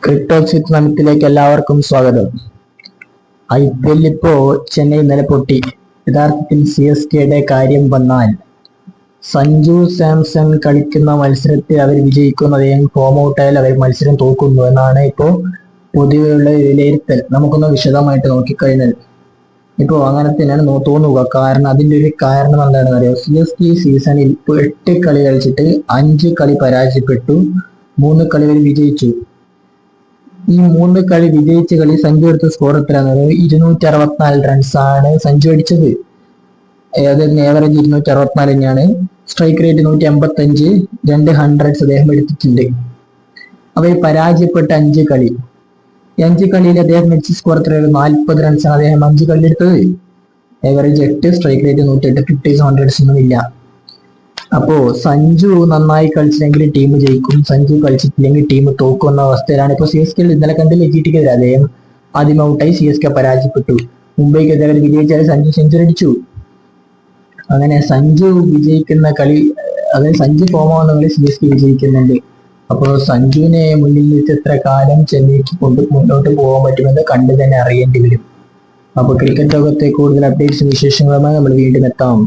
ക്രിപ്റ്റോക്സിറ്റ് നമത്തിലേക്ക് എല്ലാവർക്കും സ്വാഗതം. IPL ഇപ്പോ ചെന്നൈ ഇന്നലെ പൊട്ടി. യഥാർത്ഥത്തിൽ CSKയുടെ കാര്യം വന്നാൽ സഞ്ജു സാംസൺ കളിക്കുന്ന മത്സരത്തിൽ അവർ വിജയിക്കുന്നു, അദ്ദേഹം ഫോം ഔട്ടായാൽ അവർ മത്സരം തോക്കുന്നു എന്നാണ് ഇപ്പോൾ പൊതുവെയുള്ള വിലയിരുത്തൽ. നമുക്കൊന്ന് വിശദമായിട്ട് നോക്കിക്കഴിഞ്ഞാൽ ഇപ്പോൾ അങ്ങനെ തന്നെയാണ് തോന്നുക. കാരണം അതിൻ്റെ ഒരു കാരണം എന്താണെന്ന് അറിയാം. CSK സീസണിൽ 8 കളി കളിച്ചിട്ട് 5 കളി പരാജയപ്പെട്ടു, 3 കളികൾ വിജയിച്ചു. ഈ 3 കളി വിജയിച്ച കളി സഞ്ജു എടുത്ത സ്കോർ എത്രയാണ്? 264 റൺസ് ആണ് സഞ്ജു അടിച്ചത്. അതായത് ഏവറേജ് 264 തന്നെയാണ്. സ്ട്രൈക്ക് റേറ്റ് 185, 2 ഹൺഡ്രഡ്സ് അദ്ദേഹം എടുത്തിട്ടുണ്ട്. അപ്പൊ ഈ പരാജയപ്പെട്ട 5 കളി, ഈ 5 കളിയിൽ അദ്ദേഹം അടിച്ച സ്കോർ എത്രയാണ്? 40 റൺസാണ് അദ്ദേഹം 5 കളി എടുത്തത്. Average 8, strike rate 108, 50s 100s ഒന്നും ഇല്ല. അപ്പോ സഞ്ജു നന്നായി കളിച്ചില്ലെങ്കിൽ ടീം ജയിക്കും, സഞ്ജു കളിച്ചിട്ടില്ലെങ്കിൽ ടീം തോക്കുന്ന അവസ്ഥയിലാണ് ഇപ്പൊ CSK. ഇന്നലെ കണ്ടില്ലേ GTക്കെതിരെ അദ്ദേഹം ആദ്യം ഔട്ടായി, CSK പരാജയപ്പെട്ടു. മുംബൈക്ക് അദ്ദേഹം വിജയിച്ചാൽ സഞ്ജു സെഞ്ചുറി അടിച്ചു. അങ്ങനെ സഞ്ജു വിജയിക്കുന്ന കളി, അതായത് സഞ്ജു ഫോം ആവുന്ന കളി CSK വിജയിക്കുന്നുണ്ട്. അപ്പോൾ സഞ്ജുവിനെ മുന്നിൽ വെച്ച് എത്ര കാലം ചെന്നൈക്ക് മുന്നോട്ട് പോകാൻ പറ്റുമെന്ന് കണ്ടു തന്നെ അറിയേണ്ടി വരും. അപ്പോൾ ക്രിക്കറ്റ് ലോകത്തെ കൂടുതൽ അപ്ഡേറ്റ്സും വിശേഷങ്ങളുമായി നമ്മൾ വീണ്ടും എത്താം.